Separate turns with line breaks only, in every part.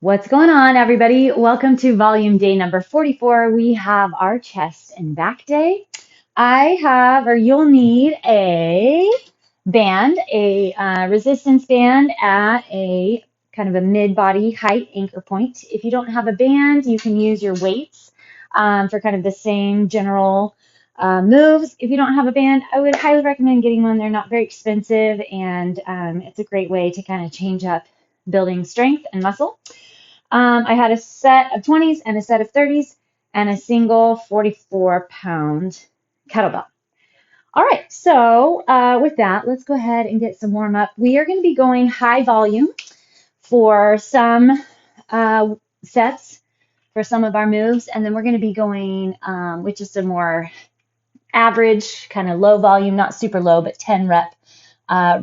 What's going on, everybody? Welcome to volume day number 44. We have our chest and back day. You'll need a band, a resistance band at a kind of a mid-body height anchor point. If you don't have a band, you can use your weights for kind of the same general moves. If you don't have a band, I would highly recommend getting one. They're not very expensive, and it's a great way to kind of change up building strength and muscle. I had a set of 20s and a set of 30s and a single 44-pound kettlebell. All right, so with that, let's go ahead and get some warm up. We are going to be going high volume for some sets for some of our moves, and then we're going to be going with just a more average, kind of low volume, not super low, but 10 rep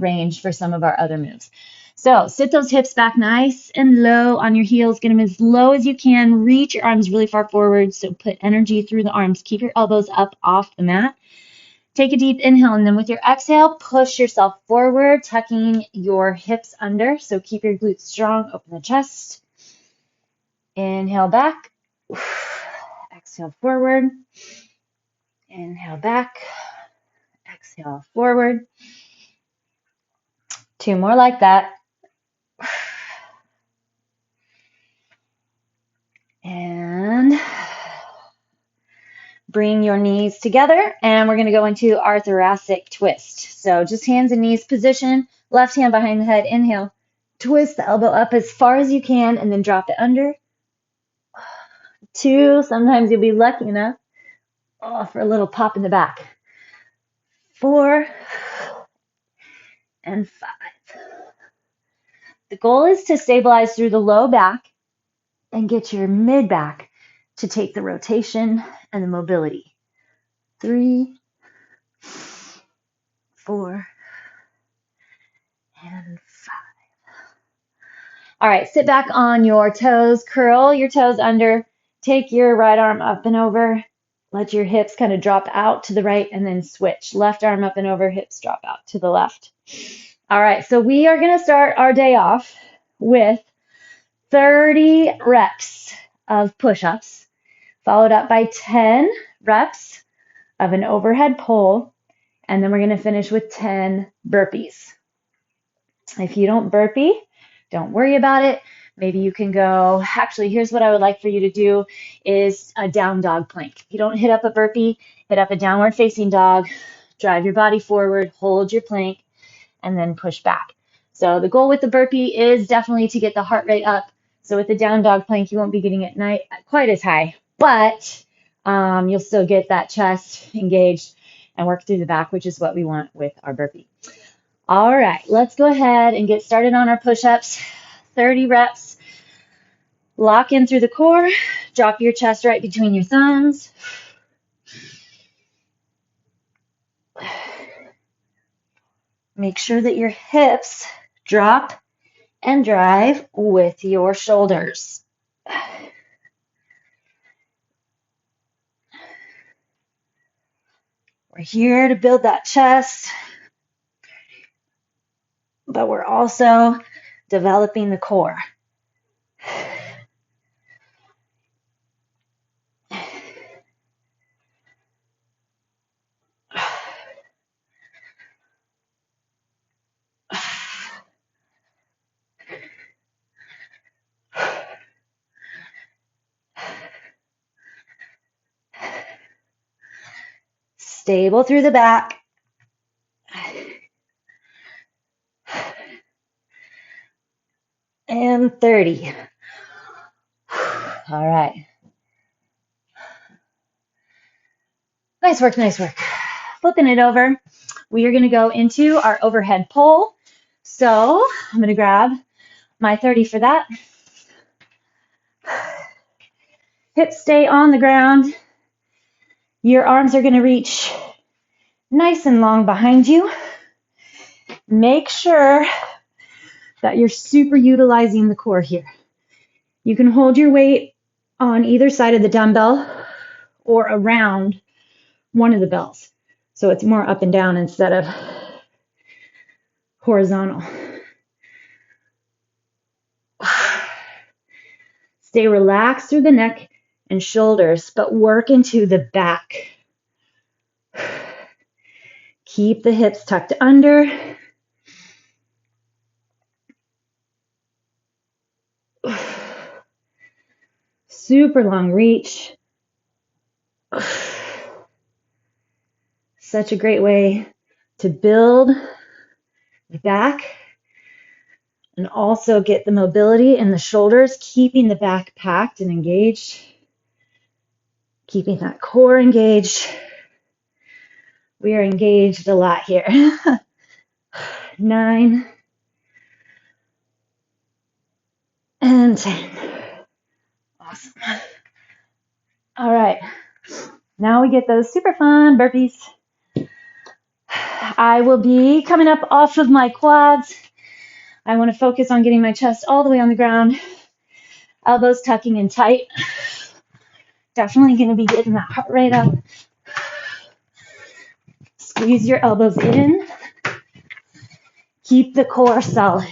range for some of our other moves. So sit those hips back nice and low on your heels. Get them as low as you can. Reach your arms really far forward. So put energy through the arms. Keep your elbows up off the mat. Take a deep inhale, and then with your exhale, push yourself forward, tucking your hips under. So keep your glutes strong. Open the chest. Inhale back. Exhale forward. Inhale back. Exhale forward. 2 more like that. And bring your knees together, and we're going to go into our thoracic twist. So just hands and knees position, left hand behind the head, inhale, twist the elbow up as far as you can, and then drop it under. 2, sometimes you'll be lucky enough for a little pop in the back. 4 and 5. The goal is to stabilize through the low back and get your mid back to take the rotation and the mobility. 3, 4, and 5. All right, sit back on your toes, curl your toes under, take your right arm up and over, let your hips kind of drop out to the right, and then switch. Left arm up and over, hips drop out to the left. All right, so we are going to start our day off with 30 reps of push-ups, followed up by 10 reps of an overhead pull, and then we're going to finish with 10 burpees. If you don't burpee, don't worry about it. Maybe you can go, actually, here's what I would like for you to do is a down dog plank. If you don't hit up a burpee, hit up a downward facing dog, drive your body forward, hold your plank, and then push back. So the goal with the burpee is definitely to get the heart rate up. So with the down dog plank, you won't be getting it quite as high, but you'll still get that chest engaged and work through the back, which is what we want with our burpee. All right, let's go ahead and get started on our push-ups. 30 reps. Lock in through the core. Drop your chest right between your thumbs. Make sure that your hips drop and drive with your shoulders. We're here to build that chest, but we're also developing the core. Stable through the back. And 30. All right. Nice work, nice work. Flipping it over, we are going to go into our overhead pull. So I'm going to grab my 30 for that. Hips stay on the ground. Your arms are going to reach nice and long behind you. Make sure that you're super utilizing the core here. You can hold your weight on either side of the dumbbell or around one of the bells. So it's more up and down instead of horizontal. Stay relaxed through the neck and shoulders, but work into the back. Keep the hips tucked under. Super long reach. Such a great way to build the back and also get the mobility in the shoulders, keeping the back packed and engaged, keeping that core engaged. We are engaged a lot here. 9 and 10. Awesome. All right. Now we get those super fun burpees. I will be coming up off of my quads. I want to focus on getting my chest all the way on the ground. Elbows tucking in tight. Definitely going to be getting that heart rate up. Squeeze your elbows in. Keep the core solid.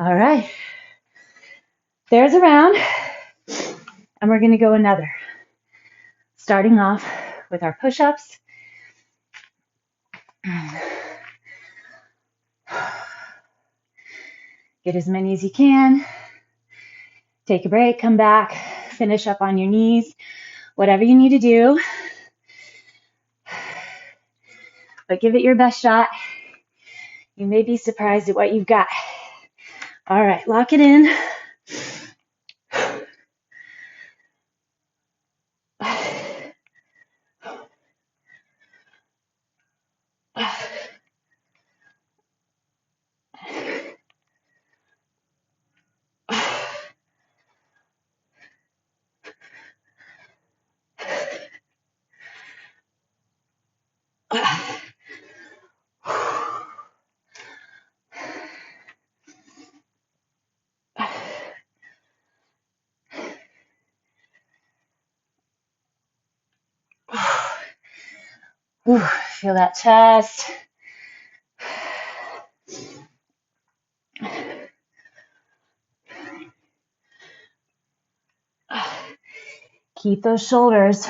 All right. There's a round, and we're going to go another. Starting off with our push-ups. Get as many as you can. Take a break, come back, finish up on your knees, whatever you need to do. But give it your best shot. You may be surprised at what you've got. All right, lock it in. Feel that chest. Keep those shoulders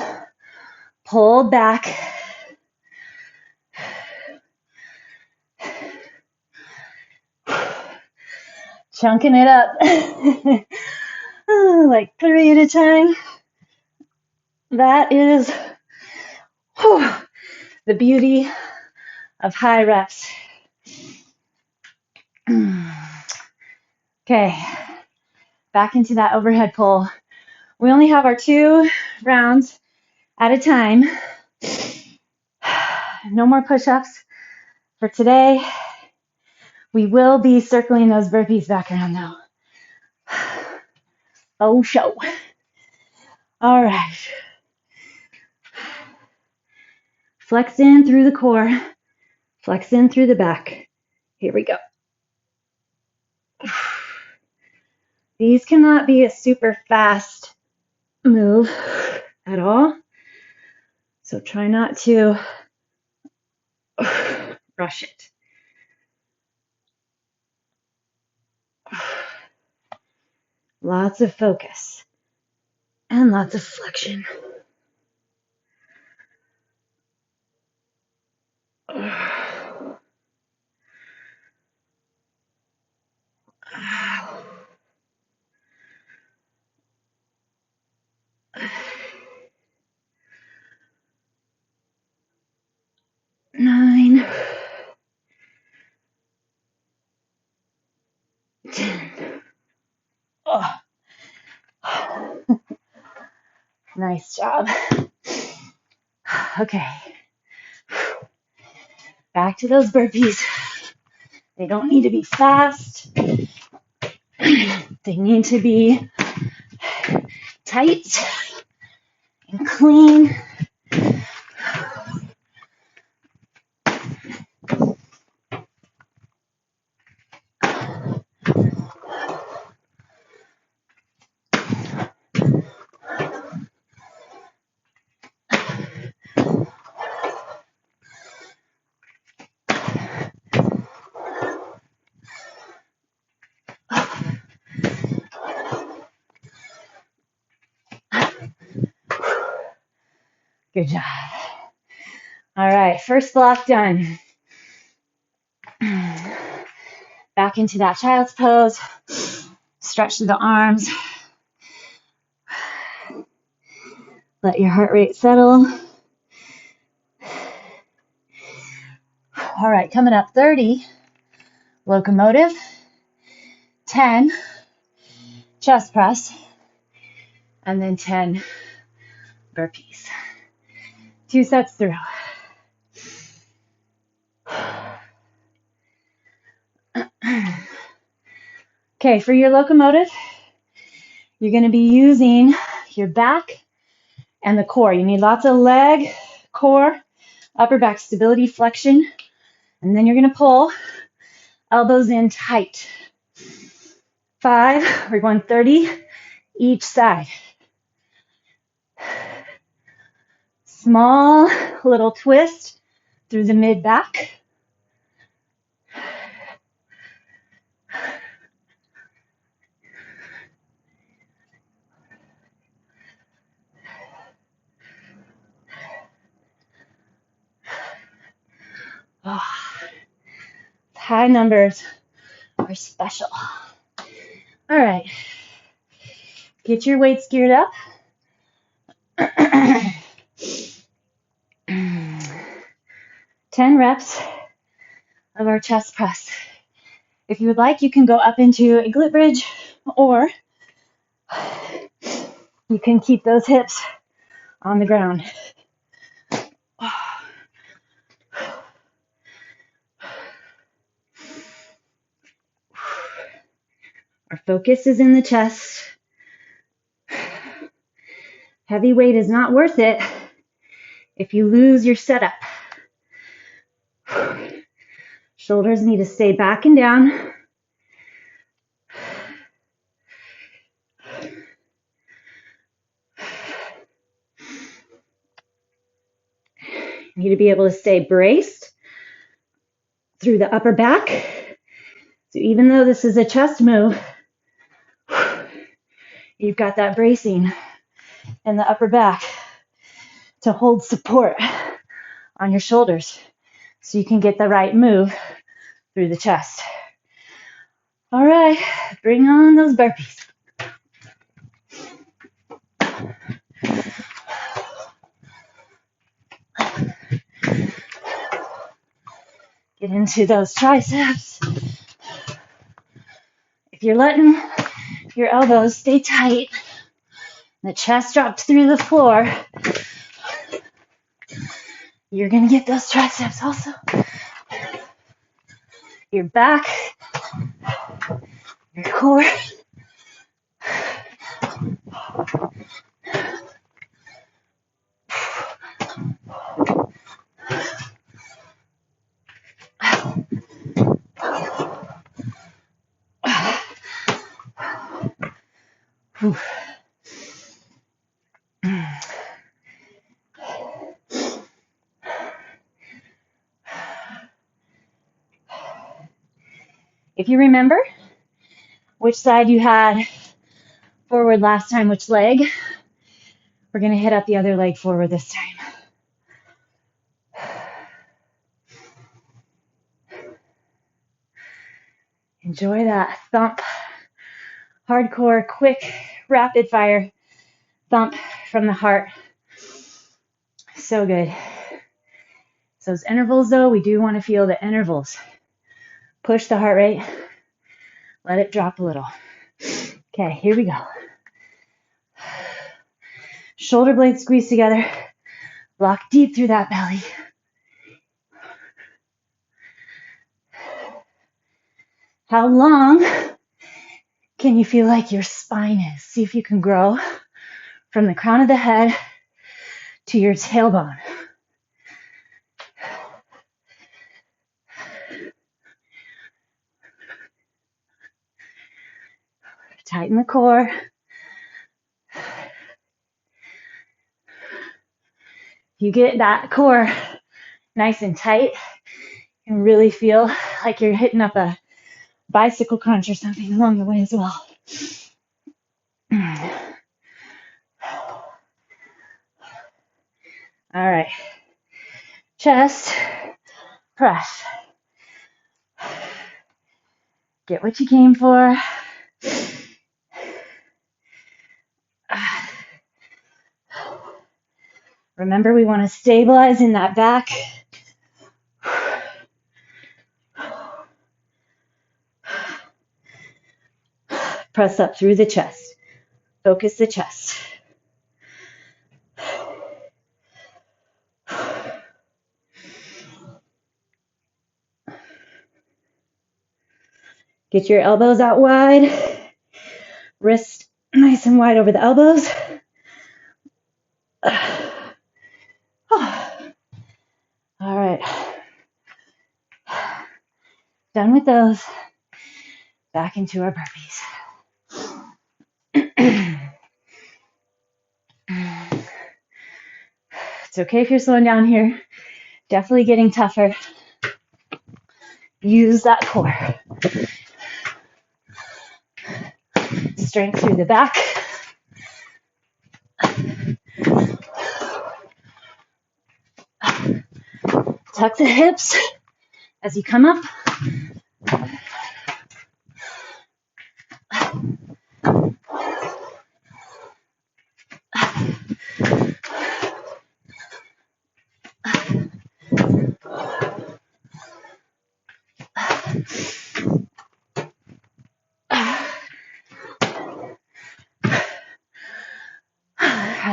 pulled back. Chunking it up. Like 3 at a time. That is the beauty of high reps. Okay, back into that overhead pull. We only have our 2 rounds at a time. No more push-ups for today. We will be circling those burpees back around though. Oh, show. All right. Flex in through the core. Flex in through the back. Here we go. These cannot be a super fast move at all. So try not to rush it. Lots of focus and lots of flexion. Nine, 10. Oh. Nice job. Okay. Back to those burpees. They don't need to be fast. They need to be tight and clean. Good job. All right, first block done. Back into that child's pose. Stretch through the arms. Let your heart rate settle. All right, coming up 30, locomotive, 10, chest press, and then 10 burpees. 2 sets through. Okay, for your locomotive, you're going to be using your back and the core. You need lots of leg, core, upper back stability, flexion, and then you're going to pull elbows in tight. 5, we're going 30 each side. Small little twist through the mid back. Oh, high numbers are special. All right, get your weights geared up. 10 reps of our chest press. If you would like, you can go up into a glute bridge, or you can keep those hips on the ground. Our focus is in the chest. Heavy weight is not worth it if you lose your setup. Shoulders need to stay back and down. You need to be able to stay braced through the upper back. So even though this is a chest move, you've got that bracing in the upper back to hold support on your shoulders so you can get the right move through the chest. All right, bring on those burpees. Get into those triceps. If you're letting your elbows stay tight, the chest dropped through the floor, you're going to get those triceps also. Your back, your core. If you remember which side you had forward last time, which leg, we're going to hit up the other leg forward this time. Enjoy that thump. Hardcore, quick, rapid fire thump from the heart. So good. So those intervals though, we do want to feel the intervals. Push the heart rate. Let it drop a little. Okay, here we go. Shoulder blades squeeze together. Lock deep through that belly. How long can you feel like your spine is? See if you can grow from the crown of the head to your tailbone. Tighten the core. You get that core nice and tight and really feel like you're hitting up a bicycle crunch or something along the way as well. All right. Chest press. Get what you came for. Remember, we want to stabilize in that back. Press up through the chest. Focus the chest. Get your elbows out wide. Wrist nice and wide over the elbows. All right. Done with those. Back into our burpees. It's okay if you're slowing down here. Definitely getting tougher. Use that core. Strength through the back. Tuck the hips as you come up.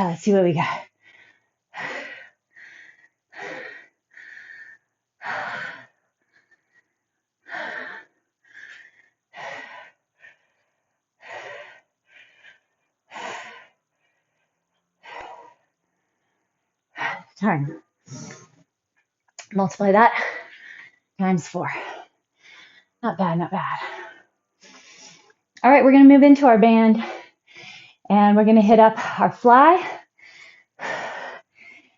Let's see what we got. Time. Multiply that times 4. Not bad, not bad. All right, we're going to move into our band, and we're going to hit up our fly,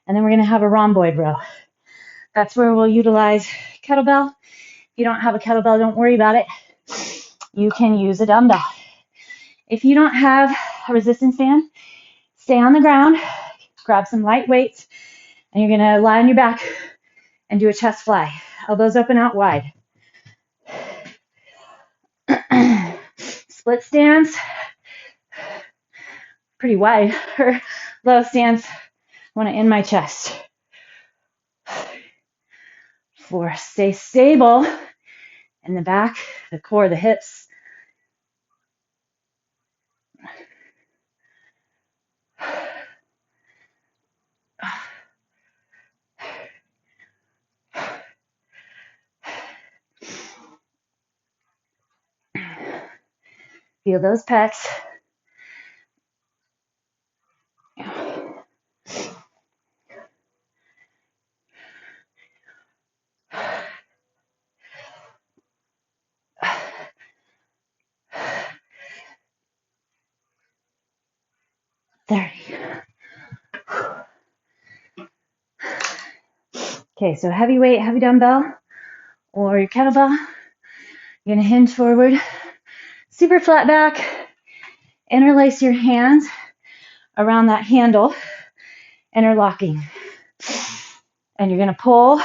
and then we're going to have a rhomboid row. That's where we'll utilize kettlebell. If you don't have a kettlebell, don't worry about it. You can use a dumbbell. If you don't have a resistance band, stay on the ground, grab some light weights, and you're going to lie on your back and do a chest fly. Elbows open out wide. Split stance, pretty wide, or low stance. I want to end my chest. 4, stay stable in the back, the core, the hips. Feel those pecs. Okay, so heavy weight, heavy dumbbell, or your kettlebell. You're gonna hinge forward, super flat back, interlace your hands around that handle, interlocking. And you're gonna pull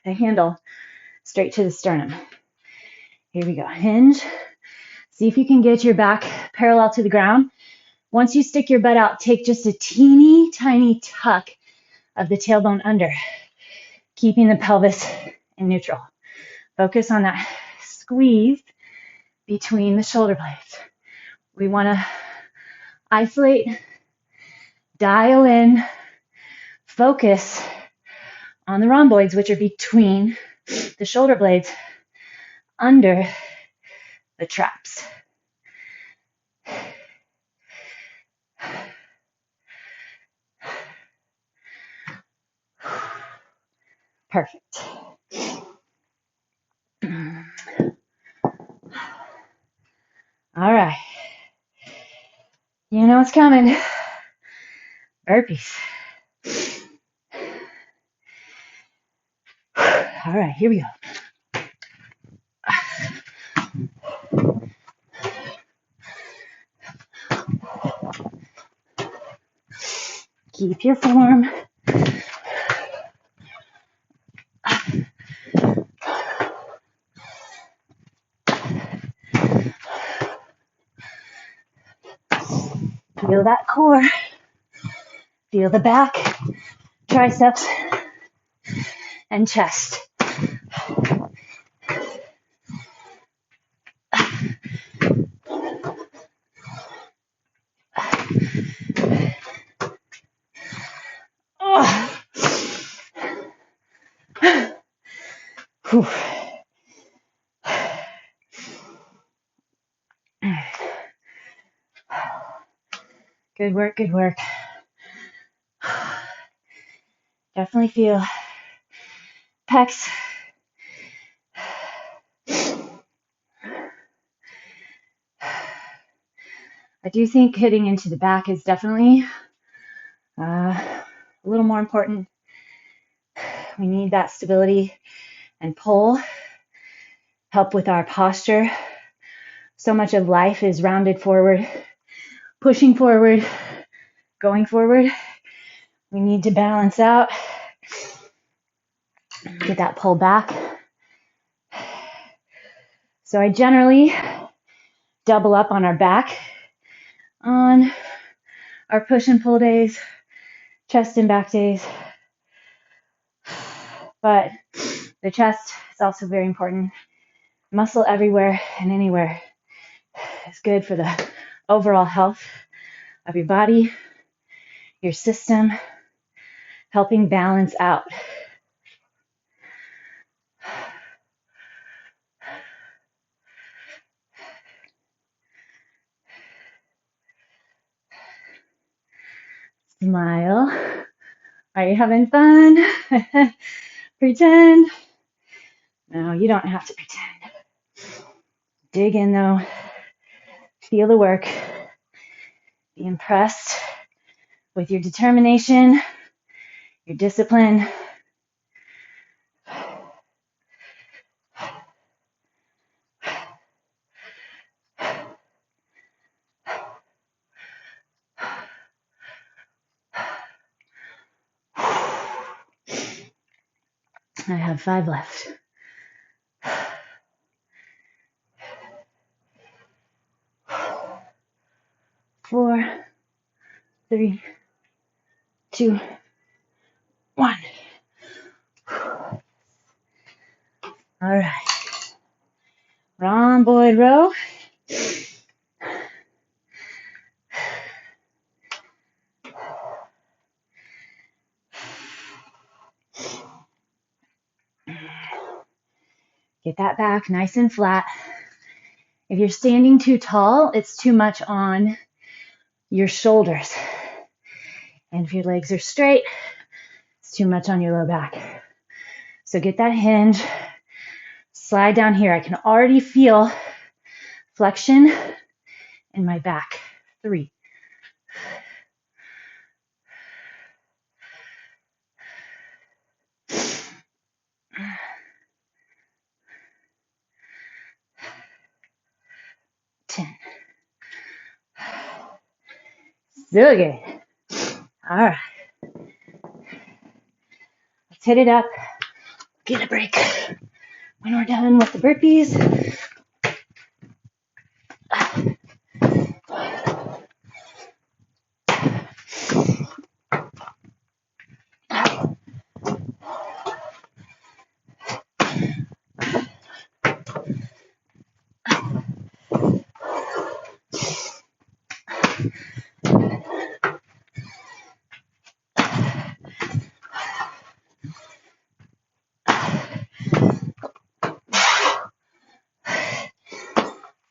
the handle straight to the sternum. Here we go, hinge. See if you can get your back parallel to the ground. Once you stick your butt out, take just a teeny tiny tuck of the tailbone under, keeping the pelvis in neutral. Focus on that squeeze between the shoulder blades. We want to isolate, dial in, focus on the rhomboids, which are between the shoulder blades under the traps. Perfect. All right. You know what's coming. Burpees. All right, here we go. Keep your form. Feel that core. Feel the back, triceps, and chest. Oh. Whew. Good work, good work. Definitely feel pecs. I do think hitting into the back is definitely a little more important. We need that stability and pull, help with our posture. So much of life is rounded forward, pushing forward, going forward. We need to balance out, get that pull back. So I generally double up on our back on our push and pull days, chest and back days. But the chest is also very important. Muscle everywhere and anywhere is good for the overall health of your body, your system, helping balance out. Smile. Are you having fun? Pretend. No, you don't have to pretend. Dig in though. Feel the work. Be impressed with your determination, your discipline. I have 5 left. 4, 3, 2, 1. All right. Rhomboid row. Get that back nice and flat. If you're standing too tall, it's too much on your shoulders. And if your legs are straight, it's too much on your low back. So get that hinge. Slide down here. I can already feel flexion in my back. 3. 10. So good. All right. Let's hit it up. Get a break when we're done with the burpees.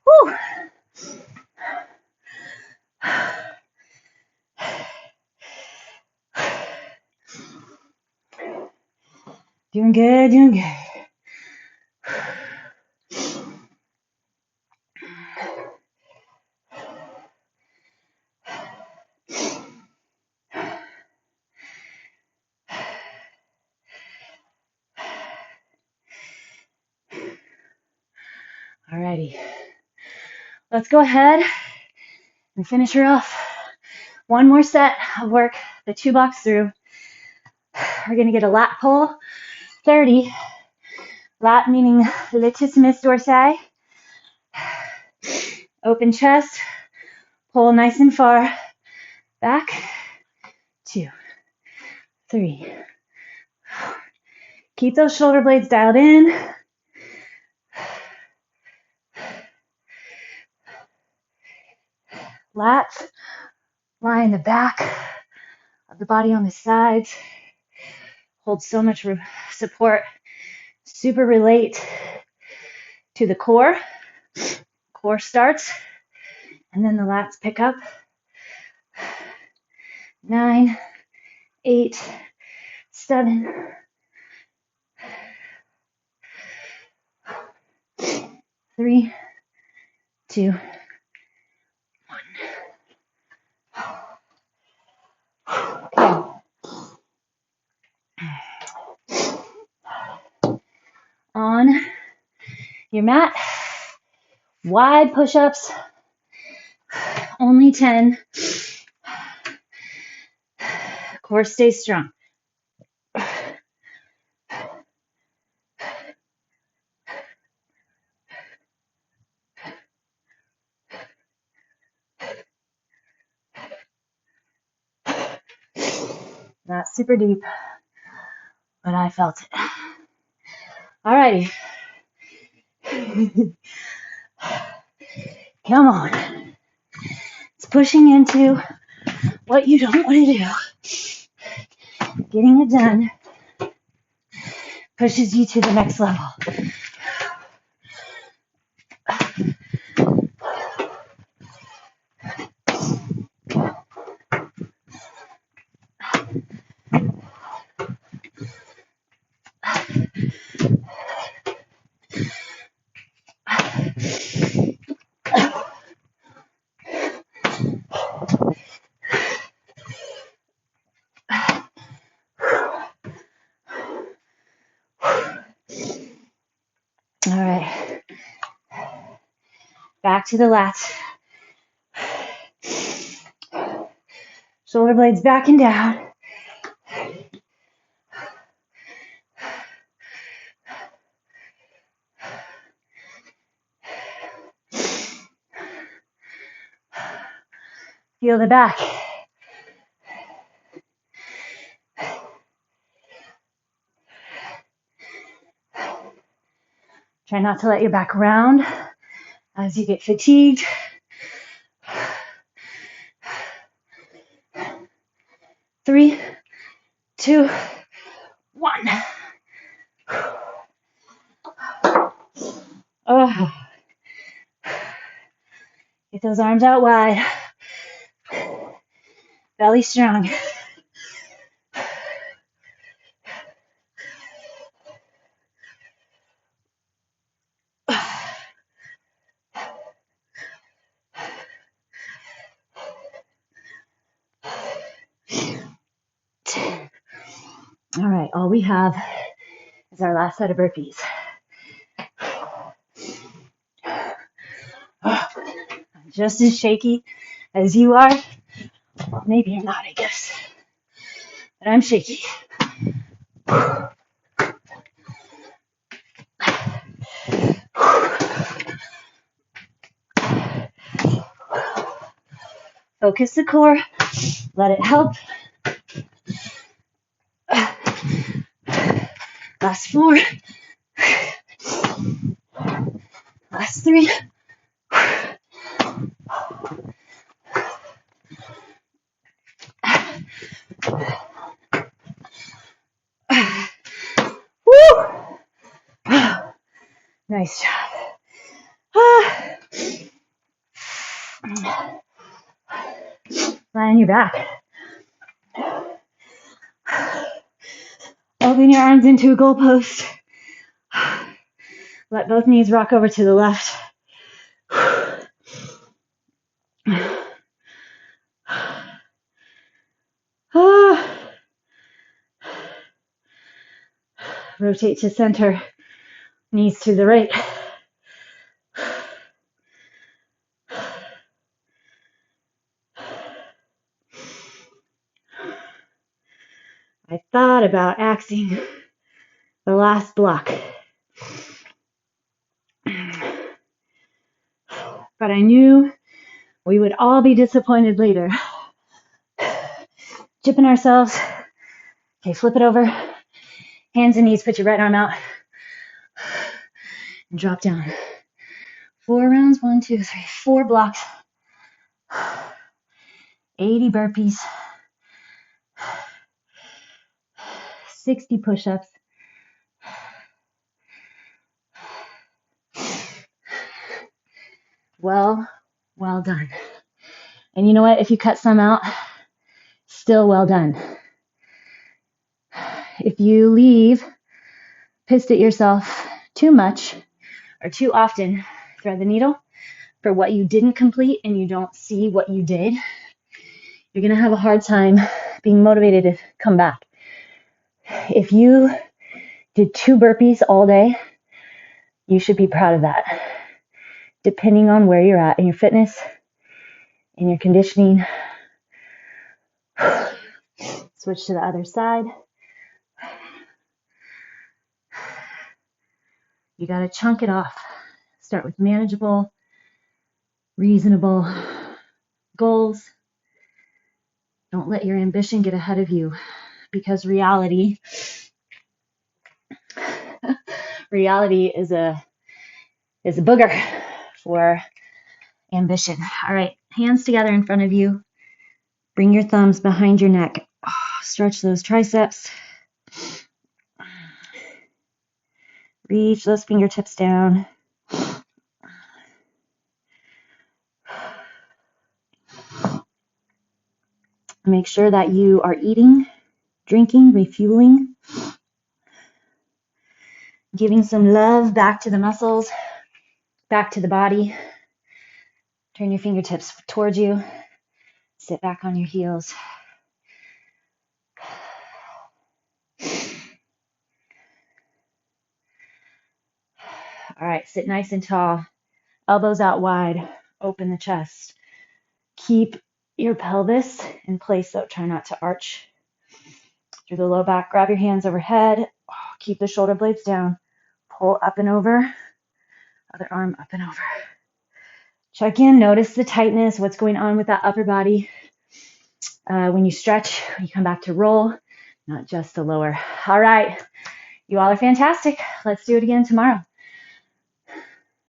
Whew. Doing good, doing good. Alrighty. Let's go ahead and finish her off. One more set of work, the 2 blocks through. We're going to get a lat pull, 30. Lat meaning latissimus dorsi. Open chest, pull nice and far. Back. 2, 3. Keep those shoulder blades dialed in. Lats lie in the back of the body on the sides. Hold so much support. Super relate to the core. Core starts, and then the lats pick up. 9, 8, 7, 3, 2, 1. Okay. On your mat, wide push-ups, only 10. Core stays strong. Not super deep, but I felt it. Alrighty. Come on. It's pushing into what you don't want to do. Getting it done pushes you to the next level. All right. Back to the lats. Shoulder blades back and down. Feel the back. Try not to let your back round as you get fatigued. Three, 2, 1. Oh. Get those arms out wide. Belly strong. All right, all we have is our last set of burpees. I'm just as shaky as you are. Well, maybe you're not, I guess. But I'm shaky. Focus the core. Let it help. Last 4. Last 3. Woo! Nice job. Lie on your back. Open your arms into a goalpost. Let both knees rock over to the left. Rotate to center. Knees to the right. I thought about axing the last block, but I knew we would all be disappointed later. Chipping ourselves. Okay, flip it over. Hands and knees, put your right arm out. And drop down. 4 rounds, 1, 2, 3, 4 blocks. 80 burpees. 60 push-ups. Well done. And you know what? If you cut some out, still well done. If you leave pissed at yourself too much or too often, thread the needle for what you didn't complete and you don't see what you did, you're going to have a hard time being motivated to come back. If you did 2 burpees all day, you should be proud of that. Depending on where you're at in your fitness, in your conditioning. Switch to the other side. You got to chunk it off. Start with manageable, reasonable goals. Don't let your ambition get ahead of you, because reality is a booger for ambition. All right, hands together in front of you. Bring your thumbs behind your neck. Stretch those triceps. Reach those fingertips down. Make sure that you are eating, drinking, refueling, giving some love back to the muscles, back to the body. Turn your fingertips towards you. Sit back on your heels. All right, sit nice and tall. Elbows out wide. Open the chest. Keep your pelvis in place, though. Try not to arch through the low back. Grab your hands overhead. Keep the shoulder blades down. Pull up and over. Other arm up and over. Check in. Notice the tightness. What's going on with that upper body. When you stretch, when you come back to roll, not just the lower. All right. You all are fantastic. Let's do it again tomorrow.